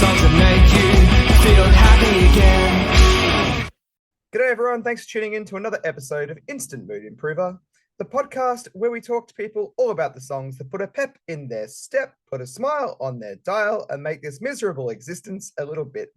songs that make you feel happy again. G'day everyone, thanks for tuning in to another episode of Instant Mood Improver, the podcast where we talk to people all about the songs that put a pep in their step, put a smile on their dial, and make this miserable existence a little bit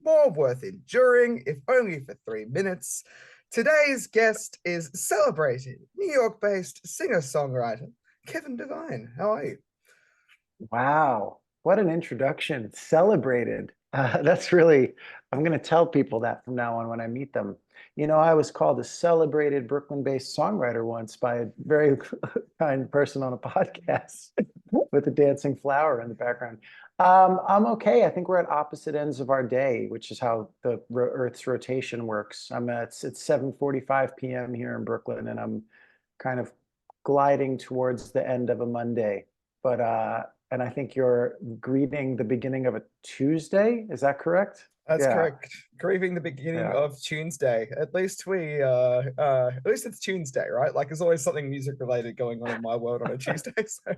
more worth enduring, if only for 3 minutes. Today's guest is celebrated New York-based singer-songwriter Kevin Devine. How are you? Wow, what an introduction. Celebrated. That's really, I'm going to tell people that from now on when I meet them. You know, I was called a celebrated Brooklyn-based songwriter once by a very kind person on a podcast with a dancing flower in the background. I'm okay. I think we're at opposite ends of our day, which is how the Earth's rotation works. It's 7:45 p.m. here in Brooklyn, and I'm kind of gliding towards the end of a Monday. But and I think you're greeting the beginning of a Tuesday. Is that correct? That's Yeah. correct. Grieving the beginning of Tuesday. At least it's Tuesday, right? Like there's always something music related going on in my world on a Tuesday. So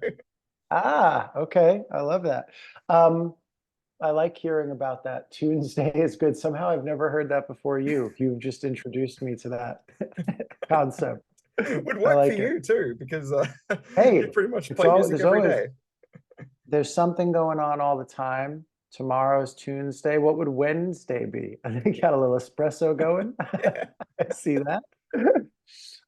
Okay. I love that. I like hearing about that. Tuesday is good. Somehow I've never heard that before you. You've just introduced me to that concept. would work like for you too, because Hey, you pretty much play music every day. There's something going on all the time. Tomorrow's Tuesday. What would Wednesday be? I think you got a little espresso going. Yeah. I see that.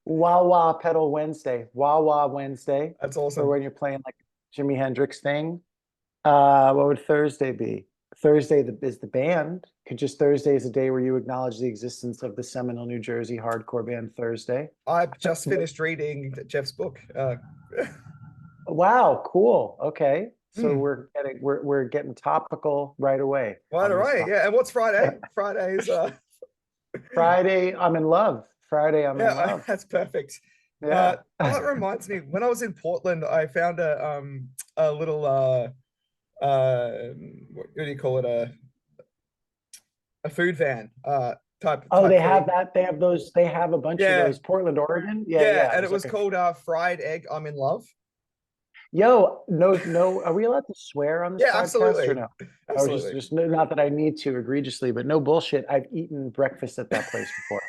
Wah pedal Wednesday. Wah Wednesday. That's Or awesome. when you're playing like Jimi Hendrix thing. What would Thursday be? Thursday is the band. Could just Thursday is a day where you acknowledge the existence of the seminal New Jersey hardcore band Thursday. I've just finished reading Jeff's book. Wow, cool. Okay. So we're getting topical right away. Right away. Yeah. And what's Friday? Friday's Friday, I'm in love. Friday, I'm in love. That's perfect. Yeah. That reminds me, when I was in Portland, I found a little what do you call it? A food van type. Oh, they thing. have that. They have those. They have a bunch of those. Portland, Oregon. Yeah. And it was called Fried Egg. I'm in love. Yo, no. Are we allowed to swear on this podcast absolutely. or no? Absolutely. Just not that I need to egregiously, but no bullshit. I've eaten breakfast at that place before.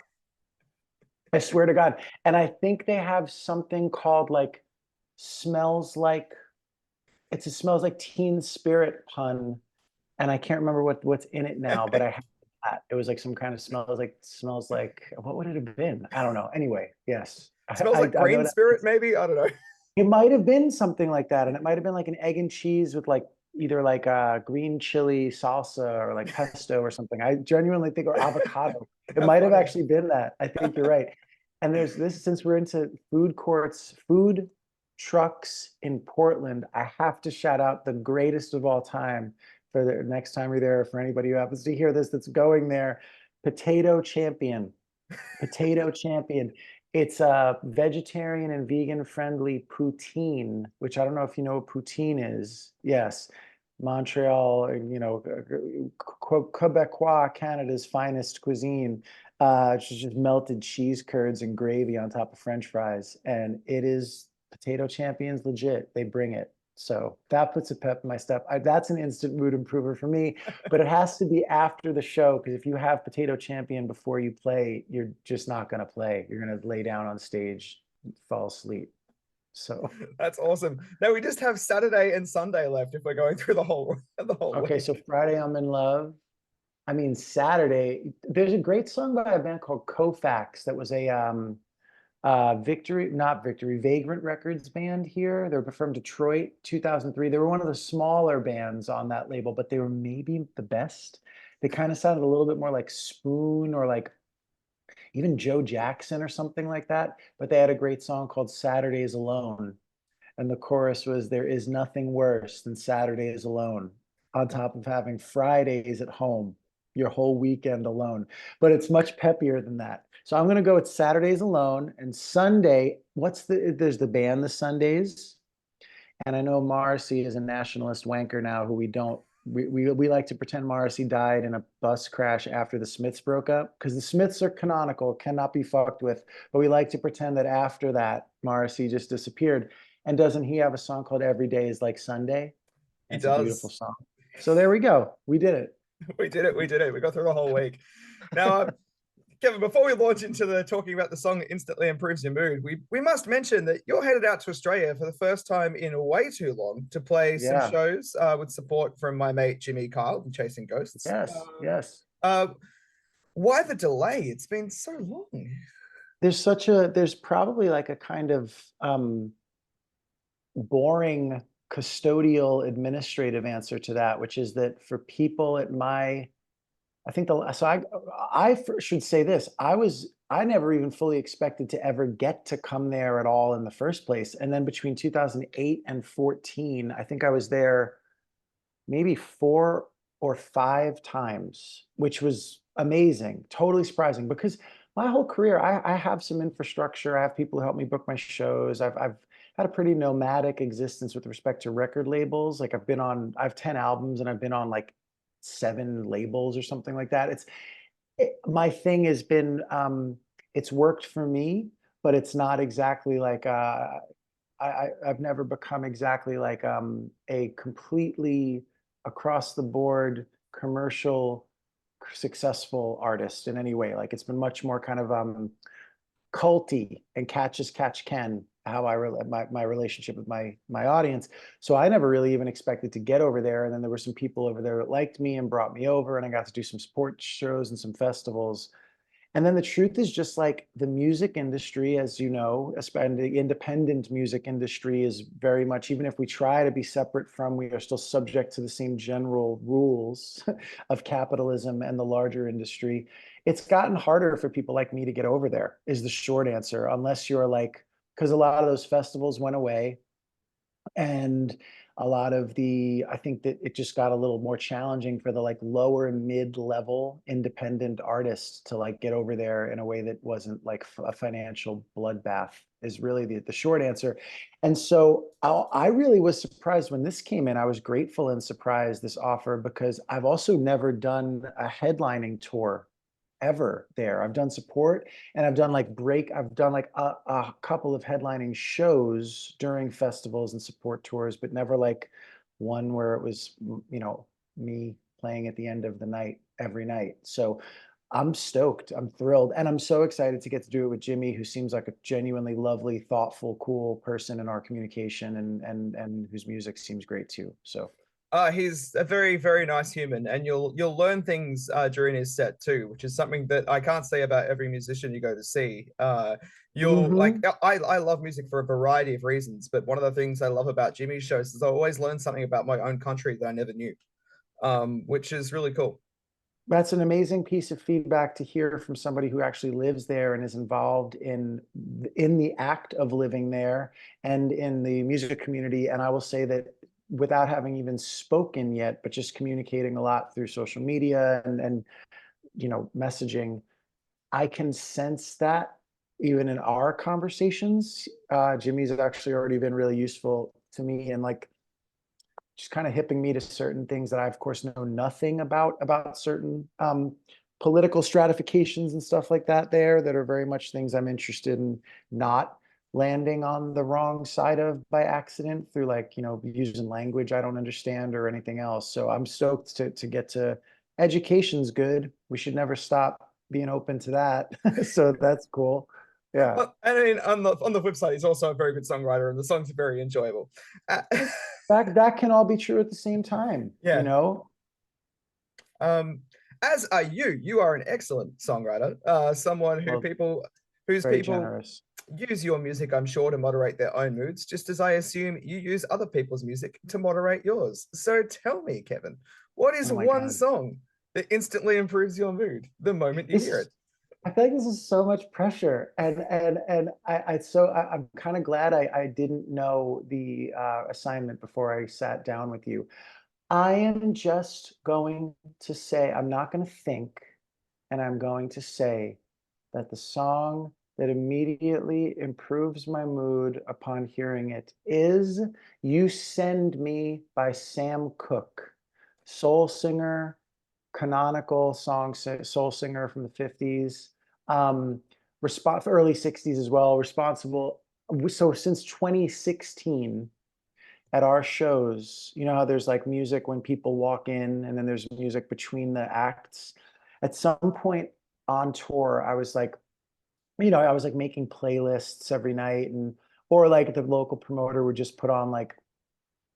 I swear to God. And I think they have something called like smells like Teen Spirit pun. And I can't remember what's in it now, but I have that. It was like some kind of smells like what would it have been? I don't know. Anyway, yes. Smells like green spirit, maybe. I don't know. It might have been something like that, and it might have been like an egg and cheese with like either like green chili salsa or like pesto or something. I genuinely think, or avocado. It might have actually been that. I think you're right. And there's this, since we're into food courts, food trucks in Portland, I have to shout out the greatest of all time for the next time you're there, for anybody who happens to hear this that's going there. Potato Champion. Potato Champion. It's a vegetarian and vegan friendly poutine, which I don't know if you know what poutine is. Yes, Montreal, Quebecois, Canada's finest cuisine. It's just melted cheese curds and gravy on top of French fries. And it is Potato Champions legit. They bring it. So that puts a pep in my step. That's an instant mood improver for me, but it has to be after the show, because if you have Potato Champion before you play, you're just not going to play. You're going to lay down on stage, and fall asleep. So that's awesome. Now we just have Saturday and Sunday left if we're going through the whole Okay, week. so Friday I'm in love. I mean, Saturday, there's a great song by a band called Kofax that was a Vagrant Records band here. They're from Detroit, 2003. They were one of the smaller bands on that label, but they were maybe the best. They kind of sounded a little bit more like Spoon or like even Joe Jackson or something like that. But they had a great song called Saturdays Alone. And the chorus was, there is nothing worse than Saturdays alone, on top of having Fridays at home, your whole weekend alone. But it's much peppier than that. So I'm going to go with Saturdays alone, and Sunday. There's the band The Sundays. And I know Morrissey is a nationalist wanker now who we like to pretend Morrissey died in a bus crash after the Smiths broke up, because the Smiths are canonical, cannot be fucked with. But we like to pretend that after that, Morrissey just disappeared. And doesn't he have a song called Every Day is Like Sunday? He It's does. a beautiful song. So there we go. We did it. We did it. We did it. We got through the whole week. Now, Kevin, before we launch into the talking about the song that instantly improves your mood, we must mention that you're headed out to Australia for the first time in way too long to play some Yeah. shows with support from my mate Jimmy Kyle from Chasing Ghosts. Yes. Yes. Why the delay? It's been so long. There's probably like a kind of boring custodial administrative answer to that, which is that for people at my, I think should say this. I never even fully expected to ever get to come there at all in the first place. And then between 2008 and 14, I think I was there maybe 4 or 5 times, which was amazing, totally surprising, because my whole career, I have some infrastructure. I have people who help me book my shows. I've had a pretty nomadic existence with respect to record labels. Like I have 10 albums and I've been on like 7 labels or something like that. My thing has been, it's worked for me, but it's not exactly like, I've never become exactly like a completely across the board commercial successful artist in any way. Like it's been much more kind of culty and catch as catch can, how my relationship with my audience. So I never really even expected to get over there. And then there were some people over there that liked me and brought me over, and I got to do some support shows and some festivals. And then the truth is just like the music industry, as you know, especially the independent music industry, is very much, even if we try to be separate from, we are still subject to the same general rules of capitalism and the larger industry. It's gotten harder for people like me to get over there, is the short answer, unless you're like, because a lot of those festivals went away. And I think that it just got a little more challenging for the like lower mid-level independent artists to like get over there in a way that wasn't like a financial bloodbath, is really the short answer. And so I really was surprised when this came in. I was grateful and surprised, this offer, because I've also never done a headlining tour ever there. I've done support, and I've done like a couple of headlining shows during festivals and support tours, but never like one where it was, me playing at the end of the night every night. So I'm stoked. I'm thrilled. And I'm so excited to get to do it with Jimmy, who seems like a genuinely lovely, thoughtful, cool person in our communication, and whose music seems great too. So He's a very, very nice human, and you'll learn things during his set too, which is something that I can't say about every musician you go to see. You'll like, I love music for a variety of reasons, but one of the things I love about Jimmy's shows is I always learn something about my own country that I never knew, which is really cool. That's an amazing piece of feedback to hear from somebody who actually lives there and is involved in the act of living there and in the music community. And I will say that without having even spoken yet, but just communicating a lot through social media and messaging, I can sense that even in our conversations. Jimmy's actually already been really useful to me, and like just kind of hipping me to certain things that I, of course, know nothing about certain political stratifications and stuff like that there, that are very much things I'm interested in not landing on the wrong side of by accident through, like, using language I don't understand or anything else. So I'm stoked to get to. Education's good. We should never stop being open to that. So that's cool. Yeah. Well, I mean, on the flip side, he's also a very good songwriter, and the songs are very enjoyable. That can all be true at the same time. Yeah. As are you. You are an excellent songwriter. Someone whose people generous. Use your music, I'm sure, to moderate their own moods, just as I assume you use other people's music to moderate yours. So tell me, Kevin, what is one song that instantly improves your mood the moment you hear it? I feel like this is so much pressure, and I'm kind of glad I didn't know the assignment before I sat down with you. I am just going to say, I'm not going to think, and I'm going to say that the song that immediately improves my mood upon hearing it is "You Send Me" by Sam Cooke, soul singer, canonical soul singer from the 50s, early 60s as well, responsible. So since 2016, at our shows, you know how there's like music when people walk in and then there's music between the acts. At some point on tour, I was like, I was like making playlists every night, and or like the local promoter would just put on like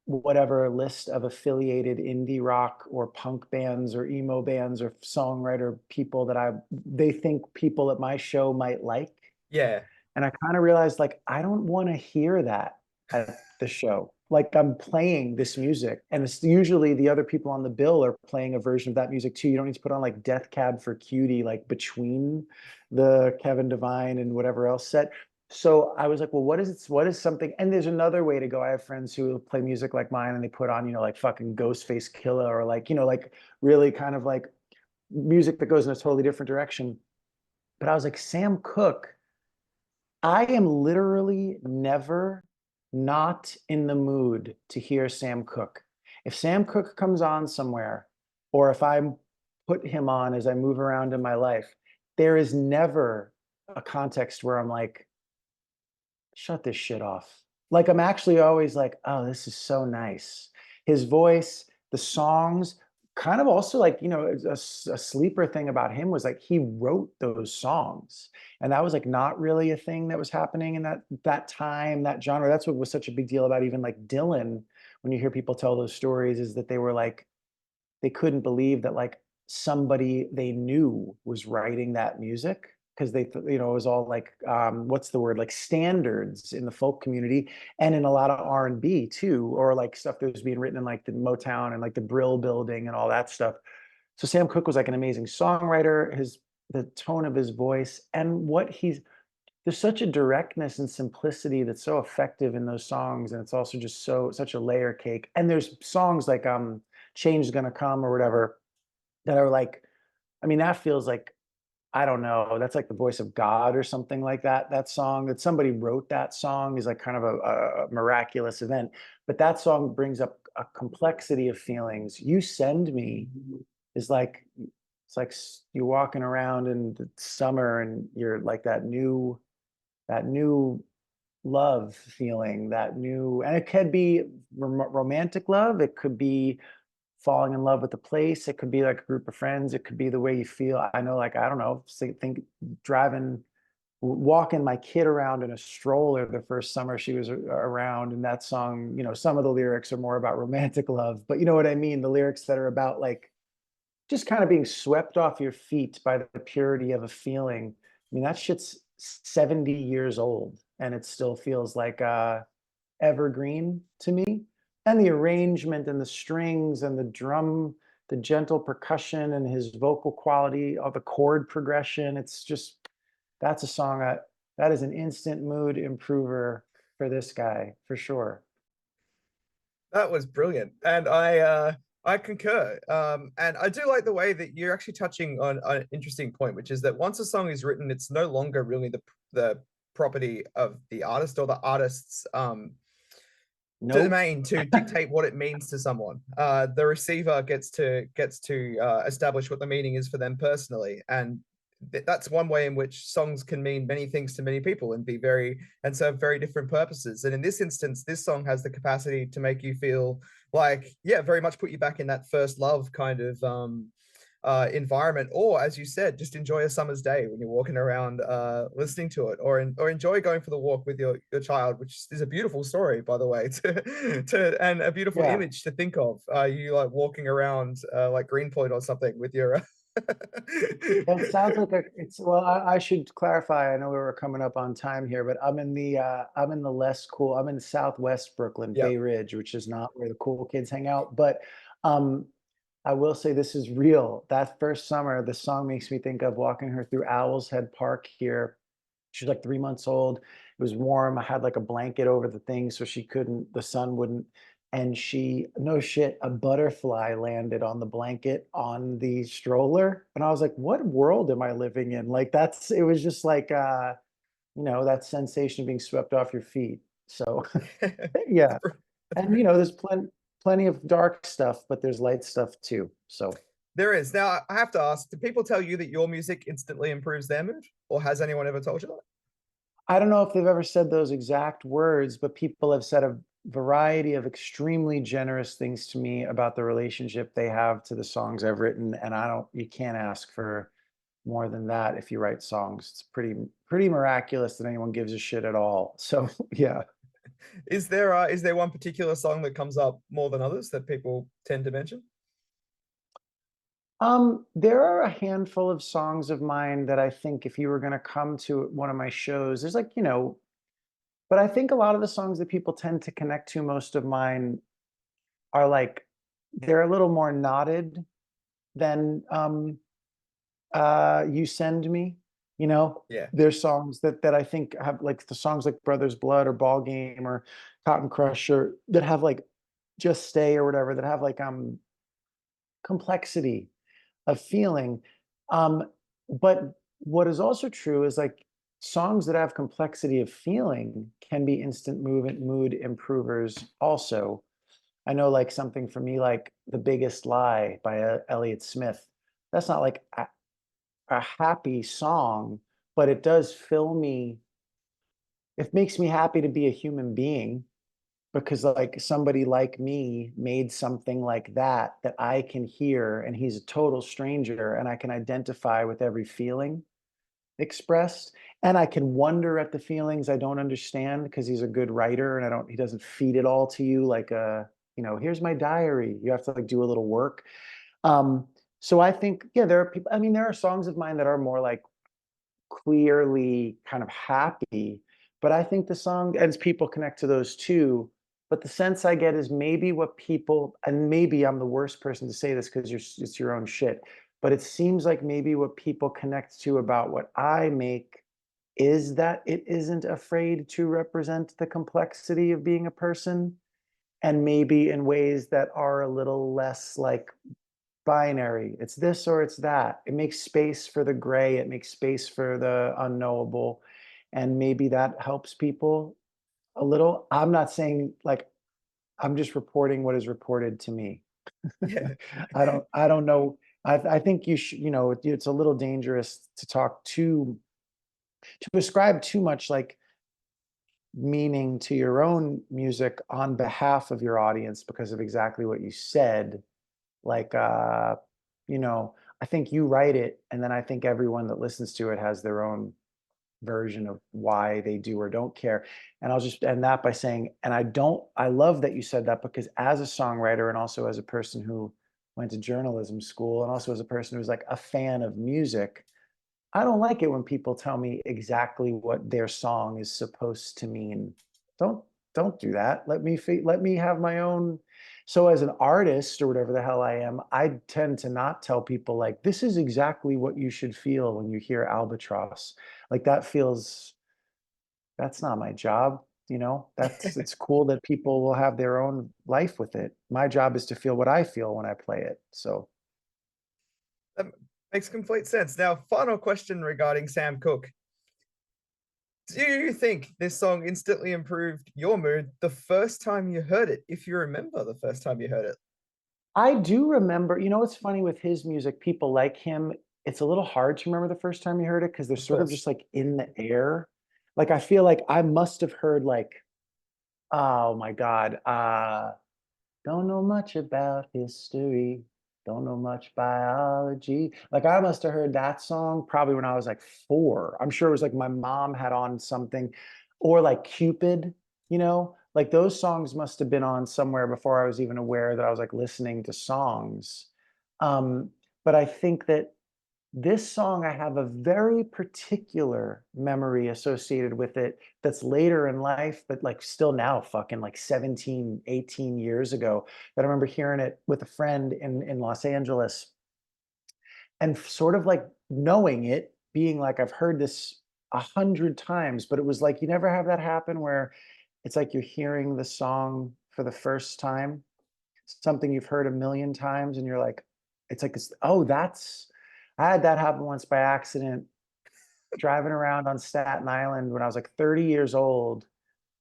whatever list of affiliated indie rock or punk bands or emo bands or songwriter people that they think people at my show might like. Yeah. And I kind of realized like I don't want to hear that at the show. Like I'm playing this music, and it's usually the other people on the bill are playing a version of that music too. You don't need to put on like Death Cab for Cutie like between the Kevin Devine and whatever else set. So I was like, well, what is it? What is something? And there's another way to go. I have friends who play music like mine, and they put on, like fucking Ghostface Killer, or like, like really kind of like music that goes in a totally different direction. But I was like, Sam Cooke, I am literally never not in the mood to hear Sam Cooke. If Sam Cooke comes on somewhere, or if I put him on as I move around in my life, there is never a context where I'm like, shut this shit off. Like I'm actually always like, oh, this is so nice. His voice, the songs, kind of also like, a sleeper thing about him was like he wrote those songs. And that was like not really a thing that was happening in that time, that genre. That's what was such a big deal about even like Dylan, when you hear people tell those stories, is that they were like, they couldn't believe that like somebody they knew was writing that music, because it was all like what's the word, like standards in the folk community and in a lot of R&B too, or like stuff that was being written in like the Motown and like the Brill Building and all that stuff. So Sam Cooke was like an amazing songwriter. The tone of his voice and there's such a directness and simplicity that's so effective in those songs, and it's also just such a layer cake. And there's songs like Change is Gonna Come or whatever that are like, I mean, that feels like, I don't know, that's like the voice of God or something like that. That song, that somebody wrote that song, is like kind of a miraculous event. But that song brings up a complexity of feelings. You Send Me is like, it's like you're walking around in the summer and you're like that new love feeling, and it could be romantic love. It could be falling in love with the place. It could be like a group of friends. It could be the way you feel. I know, like, I don't know, think walking my kid around in a stroller the first summer she was around, and that song, some of the lyrics are more about romantic love, but you know what I mean? The lyrics that are about like just kind of being swept off your feet by the purity of a feeling. I mean, that shit's 70 years old and it still feels like evergreen to me. And the arrangement and the strings and the drum, the gentle percussion and his vocal quality, of the chord progression, it's just, that's a song that is an instant mood improver for this guy, for sure. That was brilliant, and I concur. And I do like the way that you're actually touching on an interesting point, which is that once a song is written, it's no longer really the property of the artist or the artist's Nope. domain to dictate what it means to someone. The receiver gets to establish what the meaning is for them personally, and that's one way in which songs can mean many things to many people and serve very different purposes. And in this instance, this song has the capacity to make you feel like, yeah, very much put you back in that first love kind of environment, or as you said, just enjoy a summer's day when you're walking around listening to it, or enjoy going for the walk with your child, which is a beautiful story, by the way, and a beautiful image to think of, you like walking around like Greenpoint or something with your It sounds like well, I should clarify. I know we were coming up on time here, but I'm in the less cool. I'm in Southwest Brooklyn, Yep. Bay Ridge, which is not where the cool kids hang out. But I will say this is real. That first summer, the song makes me think of walking her through Owl's Head Park here. She was like 3 months old. It was warm. I had like a blanket over the thing so the sun wouldn't. And no shit, a butterfly landed on the blanket on the stroller. And I was like, what world am I living in? Like it was just like, that sensation of being swept off your feet. So yeah. And there's plenty of dark stuff, but there's light stuff too. So there is. Now I have to ask, do people tell you that your music instantly improves their mood, or has anyone ever told you that? I don't know if they've ever said those exact words, but people have said variety of extremely generous things to me about the relationship they have to the songs I've written, and you can't ask for more than that if you write songs. It's pretty miraculous that anyone gives a shit at all. So yeah. Is there one particular song that comes up more than others that people tend to mention? There are a handful of songs of mine that I think if you were going to come to one of my shows, there's like, but I think a lot of the songs that people tend to connect to, most of mine are like, they're a little more knotted than You Send Me, you know? Yeah. There's songs that I think have like the songs like Brother's Blood or Ball Game or Cotton Crush or that have like Just Stay or whatever, that have like complexity of feeling. But what is also true is like songs that have complexity of feeling can be instant mood improvers also. I know like something for me like The Biggest Lie by Elliott Smith. That's not like a happy song, but it does fill me. It makes me happy to be a human being because like somebody like me made something like that I can hear, and he's a total stranger and I can identify with every feeling expressed, and I can wonder at the feelings I don't understand because he's a good writer and he doesn't feed it all to you like here's my diary. You have to like do a little work. Um, so I think, yeah, there are people, I mean, there are songs of mine that are more like clearly kind of happy, but I think the song and people connect to those too. But the sense I get is maybe what people, and maybe I'm the worst person to say this because it's your own shit, but it seems like maybe what people connect to about what I make is that it isn't afraid to represent the complexity of being a person, and maybe in ways that are a little less like binary. It's this or it's that. It makes space for the gray, it makes space for the unknowable, and maybe that helps people a little. I'm not saying like, I'm just reporting what is reported to me. Yeah. I don't know. I think you should, it's a little dangerous to to ascribe too much like meaning to your own music on behalf of your audience because of exactly what you said. Like, I think you write it, and then I think everyone that listens to it has their own version of why they do or don't care. And I'll just end that by saying, and I love that you said that because as a songwriter and also as a person who went to journalism school and also as a person who's like a fan of music, I don't like it when people tell me exactly what their song is supposed to mean. Don't don't do that. Let me have my own. So as an artist or whatever the hell I am, I tend to not tell people like this is exactly what you should feel when you hear Albatross. Like that's not my job, That's it's cool that people will have their own life with it. My job is to feel what I feel when I play it. So That makes complete sense. Now, final question regarding Sam Cooke. Do you think this song instantly improved your mood the first time you heard it, if you remember the first time you heard it? I do remember, what's funny with his music, people like him, it's a little hard to remember the first time you heard it because they're Of sort of course. just like in the air. Like I feel like I must have heard like, oh my God, don't know much about history, don't know much biology. Like I must have heard that song probably when I was like 4. I'm sure it was like my mom had on something, or like Cupid, like those songs must have been on somewhere before I was even aware that I was like listening to songs. Um, but I think that this song, I have a very particular memory associated with it that's later in life, but like still now, fucking like 17, 18 years ago, that I remember hearing it with a friend in Los Angeles and sort of like knowing it, being like, I've heard this 100 times, but it was like, you never have that happen where it's like you're hearing the song for the first time, something you've heard a million times, and you're like, it's like this, oh, I had that happen once by accident driving around on Staten Island when I was like 30 years old,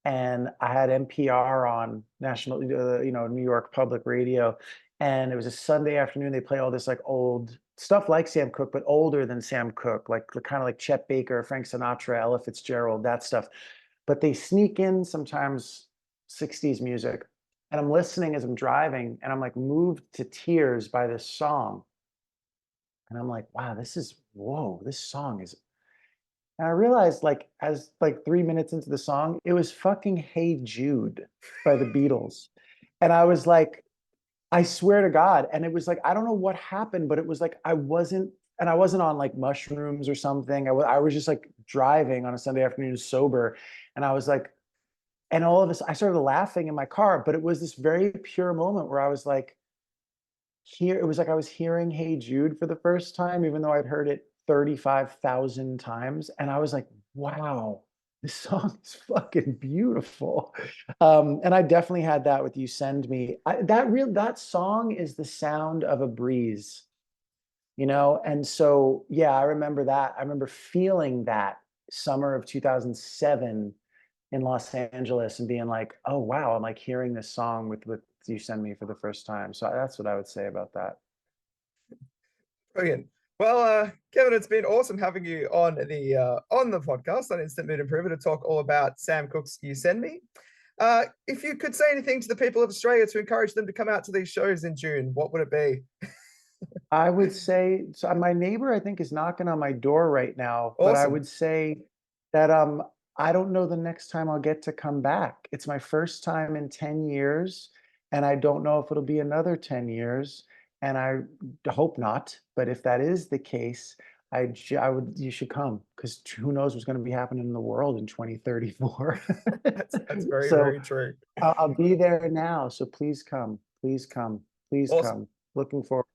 and I had NPR on national, New York Public Radio, and it was a Sunday afternoon. They play all this like old stuff like Sam Cooke, but older than Sam Cooke, like kind of like Chet Baker, Frank Sinatra, Ella Fitzgerald, that stuff. But they sneak in sometimes 60s music. And I'm listening as I'm driving, and I'm like moved to tears by this song. And I'm like, wow, whoa, this song is. And I realized, like, as like 3 minutes into the song, it was fucking Hey Jude by the Beatles. And I was like, I swear to God. And it was like, I don't know what happened, but it was like, I wasn't on like mushrooms or something. I was just like driving on a Sunday afternoon sober. And I was like, and all of this, I started laughing in my car, but it was this very pure moment where I was like, it was like I was hearing Hey Jude for the first time, even though I'd heard it 35,000 times. And I was like, wow, this song is fucking beautiful. And I definitely had that with You Send Me. That song is the sound of a breeze, you know? And so, yeah, I remember that. I remember feeling that summer of 2007 in Los Angeles and being like, oh, wow, I'm like hearing this song with You Send Me for the first time. So that's what I would say about that. Brilliant. Well, Kevin, it's been awesome having you on the podcast on Instant Mood Improver to talk all about Sam Cooke's You Send Me. If you could say anything to the people of Australia to encourage them to come out to these shows in June, what would it be? I would say, so my neighbor, I think, is knocking on my door right now, but I Awesome. would say that I don't know the next time I'll get to come back. It's my first time in 10 years, and I don't know if it'll be another 10 years, and I hope not. But if that is the case, you should come, because who knows what's going to be happening in the world in 2034. That's very, So very true. I'll be there now. So please come, please come, please Awesome. come. Looking forward.